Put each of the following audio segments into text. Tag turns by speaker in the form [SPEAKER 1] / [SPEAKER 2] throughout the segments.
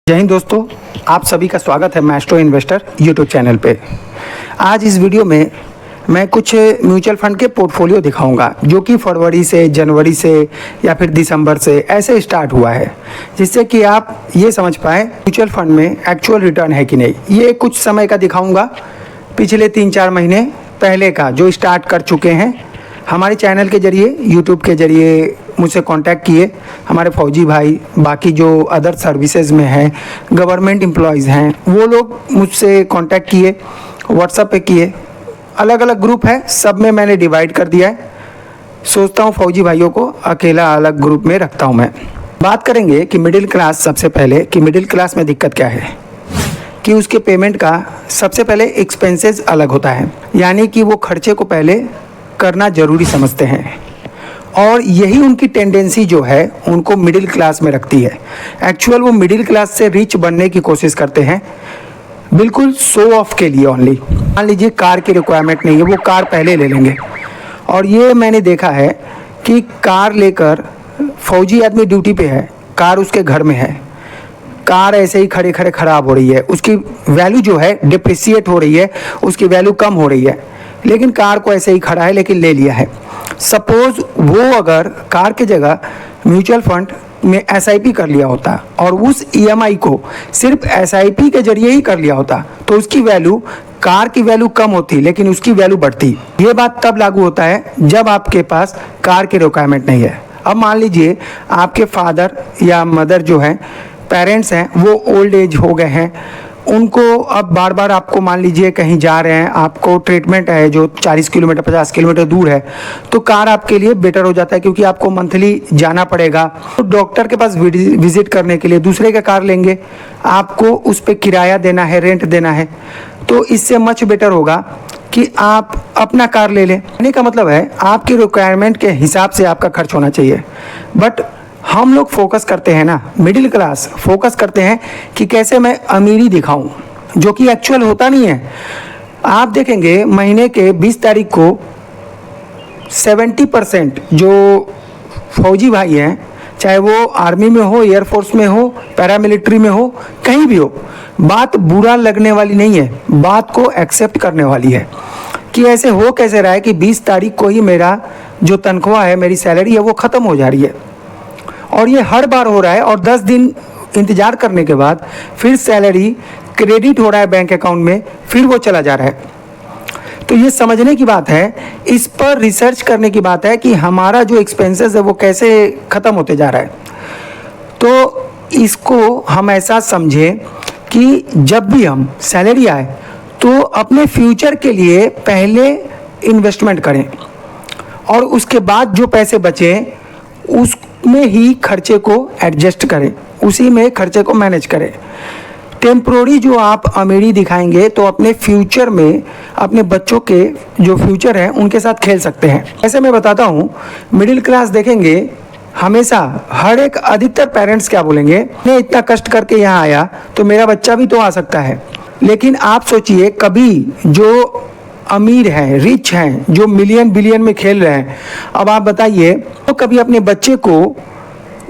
[SPEAKER 1] जय हिंद दोस्तों, आप सभी का स्वागत है मैस्ट्रो इन्वेस्टर यूट्यूब चैनल पे। आज इस वीडियो में मैं कुछ म्यूचुअल फंड के पोर्टफोलियो दिखाऊंगा जो कि फरवरी से, जनवरी से या फिर दिसंबर से ऐसे स्टार्ट हुआ है, जिससे कि आप ये समझ पाएँ म्यूचुअल फंड में एक्चुअल रिटर्न है कि नहीं। ये कुछ समय का दिखाऊँगा, पिछले 3-4 महीने पहले का जो स्टार्ट कर चुके हैं। हमारे चैनल के जरिए, यूट्यूब के जरिए मुझसे कांटेक्ट किए हमारे फौजी भाई, बाकी जो अदर सर्विसेज में हैं, गवर्नमेंट एम्प्लॉयज़ हैं, वो लोग मुझसे कांटेक्ट किए, व्हाट्सएप पे किए। अलग अलग ग्रुप है, सब में मैंने डिवाइड कर दिया है। सोचता हूँ फौजी भाइयों को अकेला अलग ग्रुप में रखता हूँ। मैं बात करेंगे कि मिडिल क्लास, सबसे पहले कि मिडिल क्लास में दिक्कत क्या है कि उसके पेमेंट का सबसे पहले एक्सपेंसेस अलग होता है, यानी कि वो खर्चे को पहले करना ज़रूरी समझते हैं और यही उनकी टेंडेंसी जो है उनको मिडिल क्लास में रखती है। एक्चुअल वो मिडिल क्लास से रिच बनने की कोशिश करते हैं, बिल्कुल शो ऑफ के लिए ओनली। मान लीजिए कार की रिक्वायरमेंट नहीं है, वो कार पहले ले लेंगे। और ये मैंने देखा है कि कार लेकर फौजी आदमी ड्यूटी पे है, कार उसके घर में है, कार ऐसे ही खड़े खड़े ख़राब हो रही है, उसकी वैल्यू जो है डिप्रिसिएट हो रही है, उसकी वैल्यू कम हो रही है, लेकिन कार को ऐसे ही खड़ा है लेकिन ले लिया है। सपोज़ वो अगर कार की जगह म्यूचुअल फंड में एसआईपी कर लिया होता और उस ईएमआई को सिर्फ एसआईपी के जरिए ही कर लिया होता तो उसकी वैल्यू, कार की वैल्यू कम होती लेकिन उसकी वैल्यू बढ़ती। ये बात तब लागू होता है जब आपके पास कार की रिक्वायरमेंट नहीं है। अब मान लीजिए आपके फादर या मदर जो हैं, पेरेंट्स हैं, वो ओल्ड एज हो गए हैं, उनको अब बार बार आपको मान लीजिए कहीं जा रहे हैं, आपको ट्रीटमेंट है जो 40 किलोमीटर 50 किलोमीटर दूर है, तो कार आपके लिए बेटर हो जाता है क्योंकि आपको मंथली जाना पड़ेगा। तो डॉक्टर के पास विजिट करने के लिए दूसरे का कार लेंगे, आपको उस पर किराया देना है, रेंट देना है, तो इससे मच बेटर होगा कि आप अपना कार ले लें। कहने का मतलब है आपकी रिक्वायरमेंट के हिसाब से आपका खर्च होना चाहिए। बट हम लोग फोकस करते हैं ना, मिडिल क्लास फोकस करते हैं कि कैसे मैं अमीरी दिखाऊं, जो कि एक्चुअल होता नहीं है। आप देखेंगे महीने के 20 तारीख को 70% जो फौजी भाई हैं, चाहे वो आर्मी में हो, एयरफोर्स में हो, पैरामिलिट्री में हो, कहीं भी हो, बात बुरा लगने वाली नहीं है, बात को एक्सेप्ट करने वाली है कि ऐसे हो कैसे रहा है कि 20 तारीख को ही मेरा जो तनख्वाह है, मेरी सैलरी है, वो ख़त्म हो जा रही है। और ये हर बार हो रहा है और 10 दिन इंतज़ार करने के बाद फिर सैलरी क्रेडिट हो रहा है बैंक अकाउंट में, फिर वो चला जा रहा है। तो ये समझने की बात है, इस पर रिसर्च करने की बात है कि हमारा जो एक्सपेंसेस है वो कैसे ख़त्म होते जा रहा है। तो इसको हम ऐसा समझें कि जब भी हम सैलरी आए तो अपने फ्यूचर के लिए पहले इन्वेस्टमेंट करें और उसके बाद जो पैसे बचें उसमें ही खर्चे को एडजस्ट करें, उसी में खर्चे को मैनेज करें। टेम्प्रोरी जो आप अमीरी दिखाएंगे तो अपने फ्यूचर में अपने बच्चों के जो फ्यूचर है उनके साथ खेल सकते हैं। ऐसे मैं बताता हूँ, मिडिल क्लास देखेंगे हमेशा, हर एक अधिकतर पेरेंट्स क्या बोलेंगे, मैं इतना कष्ट करके यहाँ आया तो मेरा बच्चा भी तो आ सकता है। लेकिन आप सोचिए, कभी जो अमीर हैं, रिच हैं, जो मिलियन बिलियन में खेल रहे हैं, अब आप बताइए तो कभी अपने बच्चे को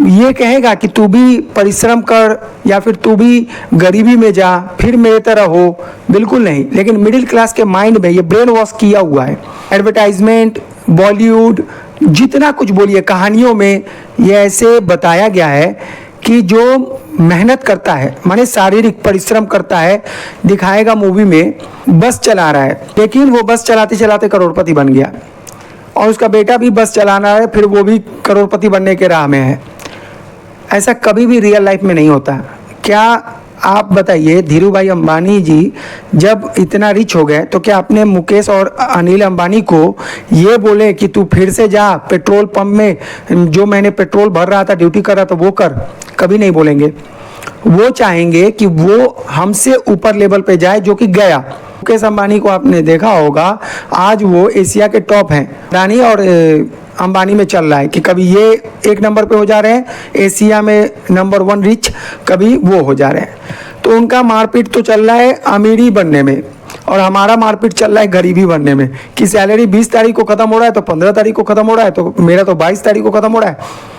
[SPEAKER 1] ये कहेगा कि तू भी परिश्रम कर या फिर तू भी गरीबी में जा फिर मेरे तरह हो? बिल्कुल नहीं। लेकिन मिडिल क्लास के माइंड में ये ब्रेन वॉश किया हुआ है। एडवर्टाइजमेंट, बॉलीवुड, जितना कुछ बोलिए, कहानियों में ये ऐसे बताया गया है कि जो मेहनत करता है, माने शारीरिक परिश्रम करता है, दिखाएगा मूवी में बस चला रहा है, लेकिन वो बस चलाते चलाते करोड़पति बन गया और उसका बेटा भी बस चलाना है, फिर वो भी करोड़पति बनने के राह में है। ऐसा कभी भी रियल लाइफ में नहीं होता। क्या आप बताइए, धीरू भाई अंबानी जी जब इतना रिच हो गए तो क्या अपने मुकेश और अनिल अंबानी को ये बोले कि तू फिर से जा पेट्रोल पंप में, जो मैंने पेट्रोल भर रहा था, ड्यूटी कर रहा था, वो कर? कभी नहीं बोलेंगे। वो चाहेंगे कि वो हमसे ऊपर लेवल पे जाए, जो कि गया। मुकेश अंबानी को आपने देखा होगा, आज वो एशिया के टॉप हैं। अडानी और अंबानी में चल रहा है कि कभी ये 1 नंबर पे हो जा रहे हैं, एशिया में नंबर 1 रिच, कभी वो हो जा रहे हैं। तो उनका मारपीट तो चल रहा है अमीरी बनने में और हमारा मारपीट चल रहा है गरीबी बनने में कि सैलरी 20 तारीख को ख़त्म हो रहा है तो 15 तारीख को ख़त्म हो रहा है, तो मेरा तो 22 तारीख को ख़त्म हो रहा है।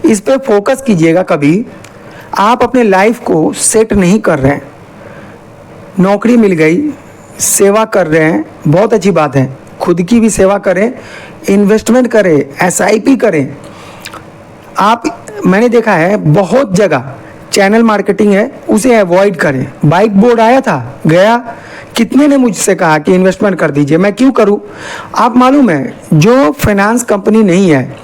[SPEAKER 1] इस पर फोकस कीजिएगा कभी। आप अपने लाइफ को सेट नहीं कर रहे हैं, नौकरी मिल गई, सेवा कर रहे हैं, बहुत अच्छी बात है, खुद की भी सेवा करें, इन्वेस्टमेंट करें, एसआईपी करें। आप, मैंने देखा है बहुत जगह चैनल मार्केटिंग है, उसे अवॉइड करें। बाइक बोर्ड आया था, गया, कितने ने मुझसे कहा कि इन्वेस्टमेंट कर दीजिए, मैं क्यों करूं? आप मालूम है, जो फाइनेंस कंपनी नहीं है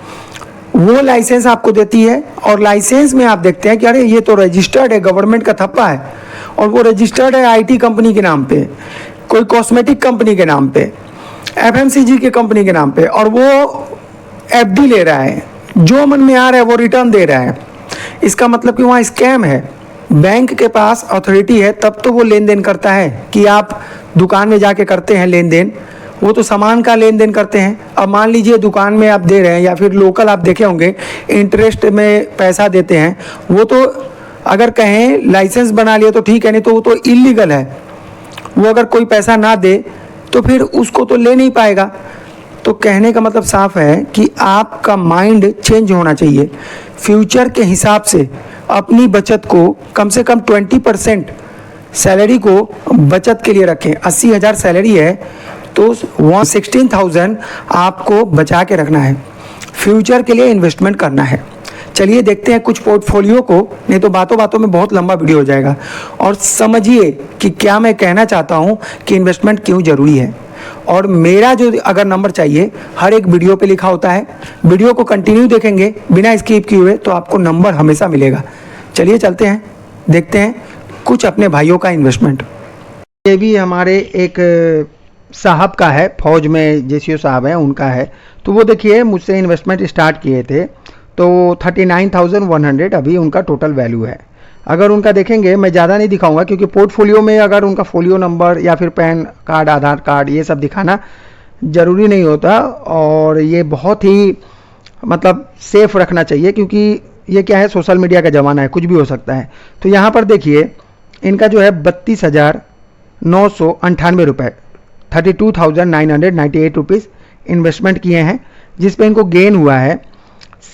[SPEAKER 1] वो लाइसेंस आपको देती है, और लाइसेंस में आप देखते हैं कि अरे ये तो रजिस्टर्ड है, गवर्नमेंट का थप्पा है, और वो रजिस्टर्ड है आईटी कंपनी के नाम पे, कोई कॉस्मेटिक कंपनी के नाम पे, एफएमसीजी के कंपनी के नाम पे, और वो एफडी ले रहा है, जो मन में आ रहा है वो रिटर्न दे रहा है। इसका मतलब कि वहाँ स्कैम है। बैंक के पास अथॉरिटी है तब तो वो लेन देन करता है, कि आप दुकान में जाके करते हैं लेन देन, वो तो सामान का लेन देन करते हैं। अब मान लीजिए दुकान में आप दे रहे हैं, या फिर लोकल आप देखे होंगे इंटरेस्ट में पैसा देते हैं, वो तो अगर कहें लाइसेंस बना लिया तो ठीक है, नहीं तो वो तो इलीगल है। वो अगर कोई पैसा ना दे तो फिर उसको तो ले नहीं पाएगा। तो कहने का मतलब साफ है कि आपका माइंड चेंज होना चाहिए। फ्यूचर के हिसाब से अपनी बचत को कम से कम 20% सैलरी को बचत के लिए रखें। 80,000 सैलरी है तो 16,000 आपको बचा के रखना है, फ्यूचर के लिए इन्वेस्टमेंट करना है। चलिए देखते हैं कुछ पोर्टफोलियो को, नहीं तो बातों बातों में बहुत लंबा वीडियो हो जाएगा। और समझिए कि क्या मैं कहना चाहता हूं कि इन्वेस्टमेंट क्यों ज़रूरी है। और मेरा जो अगर नंबर चाहिए हर एक वीडियो पे लिखा होता है, वीडियो को कंटिन्यू देखेंगे बिना स्किप किए हुए तो आपको नंबर हमेशा मिलेगा। चलिए चलते हैं, देखते हैं कुछ अपने भाइयों का इन्वेस्टमेंट। ये भी हमारे एक साहब का है, फौज में जेसीओ साहब हैं, उनका है। तो वो देखिए मुझसे इन्वेस्टमेंट स्टार्ट किए थे तो 39,100 अभी उनका टोटल वैल्यू है। अगर उनका देखेंगे, मैं ज़्यादा नहीं दिखाऊंगा क्योंकि पोर्टफोलियो में अगर उनका फोलियो नंबर या फिर पैन कार्ड, आधार कार्ड, ये सब दिखाना ज़रूरी नहीं होता, और ये बहुत ही मतलब सेफ रखना चाहिए, क्योंकि ये क्या है, सोशल मीडिया का ज़माना है, कुछ भी हो सकता है। तो यहाँ पर देखिए इनका जो है 32,998 रुपये, 32,998 रुपीज़ इन्वेस्टमेंट किए हैं, जिस पे इनको गेन हुआ है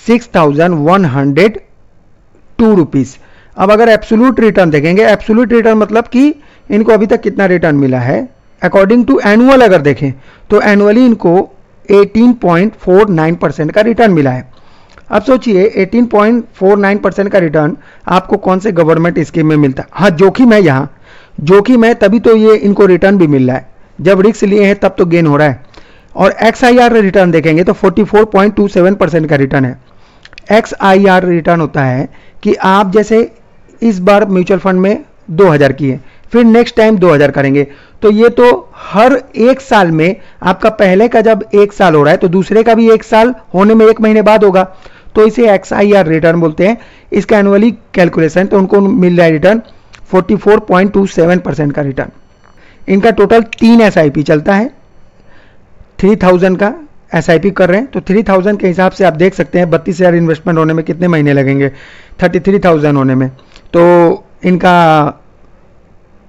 [SPEAKER 1] 6,102 रुपीज़। अब अगर एब्सोल्यूट रिटर्न देखेंगे, एब्सोल्यूट रिटर्न मतलब कि इनको अभी तक कितना रिटर्न मिला है, अकॉर्डिंग टू एनुअल अगर देखें तो एनुअली इनको 18.49% का रिटर्न मिला है। अब सोचिए 18.49% का रिटर्न आपको कौन से गवर्नमेंट स्कीम में मिलता है? हाँ, जोखिम है, यहाँ जोखिम है, तभी तो ये इनको रिटर्न भी मिल रहा है। जब रिस्क लिए हैं तब तो गेन हो रहा है। और XIR रिटर्न देखेंगे तो 44.27% का रिटर्न है। XIR रिटर्न होता है कि आप जैसे इस बार म्यूचुअल फंड में 2,000 किए, फिर नेक्स्ट टाइम 2,000 करेंगे, तो ये तो हर एक साल में आपका पहले का जब 1 साल हो रहा है तो दूसरे का भी 1 साल होने में 1 महीने बाद होगा, तो इसे XIR रिटर्न बोलते हैं। इसका एनुअली कैलकुलेशन, तो उनको मिल रहा है रिटर्न 44.27% का रिटर्न। इनका टोटल 3 SIP चलता है, 3,000 का SIP कर रहे हैं, तो 3,000 के हिसाब से आप देख सकते हैं 32,000 इन्वेस्टमेंट होने में कितने महीने लगेंगे, 33,000 होने में। तो इनका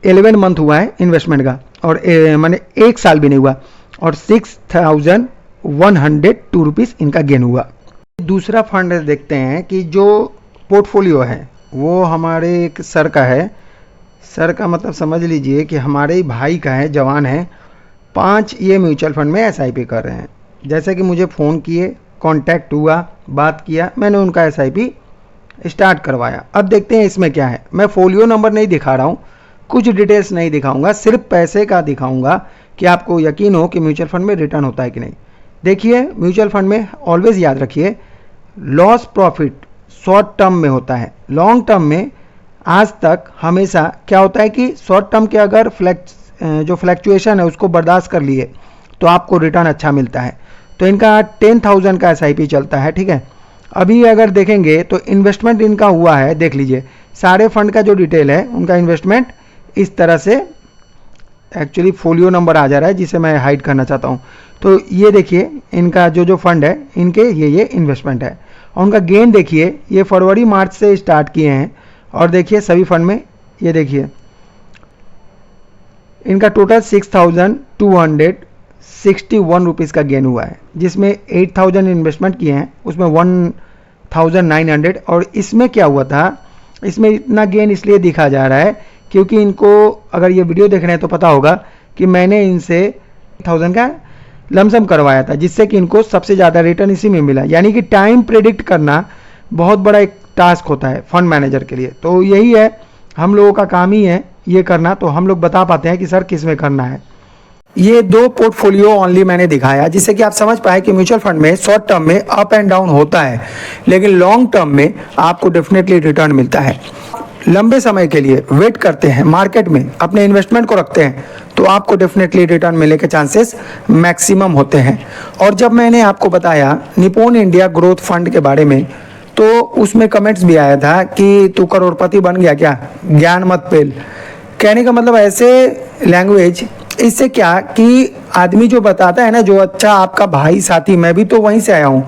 [SPEAKER 1] 11 मंथ हुआ है इन्वेस्टमेंट का, और माने 1 साल भी नहीं हुआ, और 6,102 रुपीज़ इनका गेन हुआ। दूसरा फंड देखते हैं कि जो पोर्टफोलियो है वो हमारे एक सर का है। सर का मतलब समझ लीजिए कि हमारे ही भाई का है, जवान है। 5 ये म्यूचुअल फंड में SIP कर रहे हैं। जैसे कि मुझे फ़ोन किए, कांटेक्ट हुआ, बात किया, मैंने उनका SIP स्टार्ट करवाया। अब देखते हैं इसमें क्या है। मैं फोलियो नंबर नहीं दिखा रहा हूँ, कुछ डिटेल्स नहीं दिखाऊंगा, सिर्फ पैसे का दिखाऊंगा कि आपको यकीन हो कि म्यूचुअल फंड में रिटर्न होता है कि नहीं। देखिए म्यूचुअल फंड में ऑलवेज याद रखिए, लॉस प्रॉफिट शॉर्ट टर्म में होता है, लॉन्ग टर्म में आज तक हमेशा क्या होता है कि शॉर्ट टर्म के अगर जो फ्लैक्चुएशन है उसको बर्दाश्त कर लिए तो आपको रिटर्न अच्छा मिलता है। तो इनका 10,000 का SIP चलता है, ठीक है। अभी अगर देखेंगे तो इन्वेस्टमेंट इनका हुआ है, देख लीजिए सारे फंड का जो डिटेल है उनका इन्वेस्टमेंट इस तरह से, एक्चुअली फोलियो नंबर आ जा रहा है जिसे मैं हाइड करना चाहता हूँ। तो ये देखिए इनका जो फंड है, इनके ये इन्वेस्टमेंट है, और उनका गेन देखिए, ये फरवरी मार्च से स्टार्ट किए हैं, और देखिए सभी फंड में ये देखिए इनका टोटल 6,261 रुपीज़ का गेन हुआ है, जिसमें 8,000 इन्वेस्टमेंट किए हैं, उसमें 1,900। और इसमें क्या हुआ था, इसमें इतना गेन इसलिए दिखा जा रहा है क्योंकि इनको, अगर ये वीडियो देख रहे हैं तो पता होगा कि मैंने इनसे 1000 का लमसम करवाया था, जिससे कि इनको सबसे ज़्यादा रिटर्न इसी में मिला। यानी कि टाइम प्रेडिक्ट करना बहुत बड़ा एक टास्क होता है फंड मैनेजर के लिए। तो यही है, हम लोगों का काम ही है ये करना, तो हम लोग बता पाते हैं कि सर किस में करना है। ये 2 पोर्टफोलियो ओनली मैंने दिखाया जिससे कि आप समझ पाए कि म्यूचुअल फंड में शॉर्ट टर्म में अप एंड डाउन होता है, लेकिन लॉन्ग टर्म में आपको डेफिनेटली रिटर्न मिलता है। लंबे समय के लिए वेट करते हैं, मार्केट में अपने इन्वेस्टमेंट को रखते हैं, तो आपको डेफिनेटली रिटर्न मिलने के चांसेस मैक्सिमम होते हैं। और जब मैंने आपको बताया निप्पॉन इंडिया ग्रोथ फंड के बारे में, तो उसमें कमेंट्स भी आया था कि तू करोड़पति बन गया क्या, ज्ञान मत पेल। कहने का मतलब ऐसे लैंग्वेज, इससे क्या कि आदमी जो बताता है ना, जो अच्छा आपका भाई साथी, मैं भी तो वहीं से आया हूँ,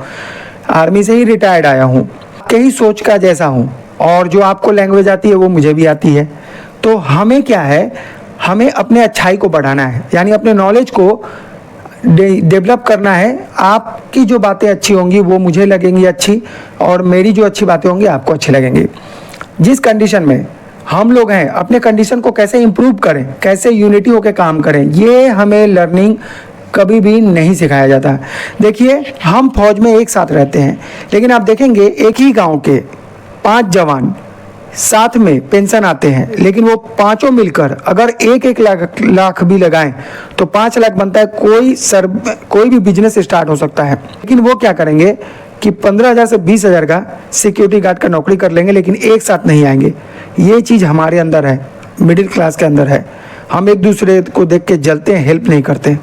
[SPEAKER 1] आर्मी से ही रिटायर्ड आया हूँ, कहीं सोच का जैसा हूँ, और जो आपको लैंग्वेज आती है वो मुझे भी आती है। तो हमें क्या है, हमें अपने अच्छाई को बढ़ाना है, यानी अपने नॉलेज को डेवलप करना है। आपकी जो बातें अच्छी होंगी वो मुझे लगेंगी अच्छी, और मेरी जो अच्छी बातें होंगी आपको अच्छी लगेंगी। जिस कंडीशन में हम लोग हैं, अपने कंडीशन को कैसे इंप्रूव करें, कैसे यूनिटी होकर काम करें, ये हमें लर्निंग कभी भी नहीं सिखाया जाता। देखिए, हम फौज में एक साथ रहते हैं, लेकिन आप देखेंगे एक ही गांव के 5 जवान साथ में पेंशन आते हैं, लेकिन वो पांचों मिलकर अगर 1-1 लाख भी लगाएं तो 5 लाख बनता है। कोई भी बिजनेस स्टार्ट हो सकता है, लेकिन वो क्या करेंगे कि 15,000 से 20,000 का सिक्योरिटी गार्ड का नौकरी कर लेंगे, लेकिन एक साथ नहीं आएंगे। ये चीज़ हमारे अंदर है, मिडिल क्लास के अंदर है। हम एक दूसरे को देख के जलते हैं, हेल्प नहीं करते।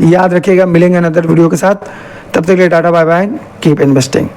[SPEAKER 1] याद रखिएगा, मिलेंगे अनदर वीडियो के साथ। तब तक के लिए tata bye bye, keep investing.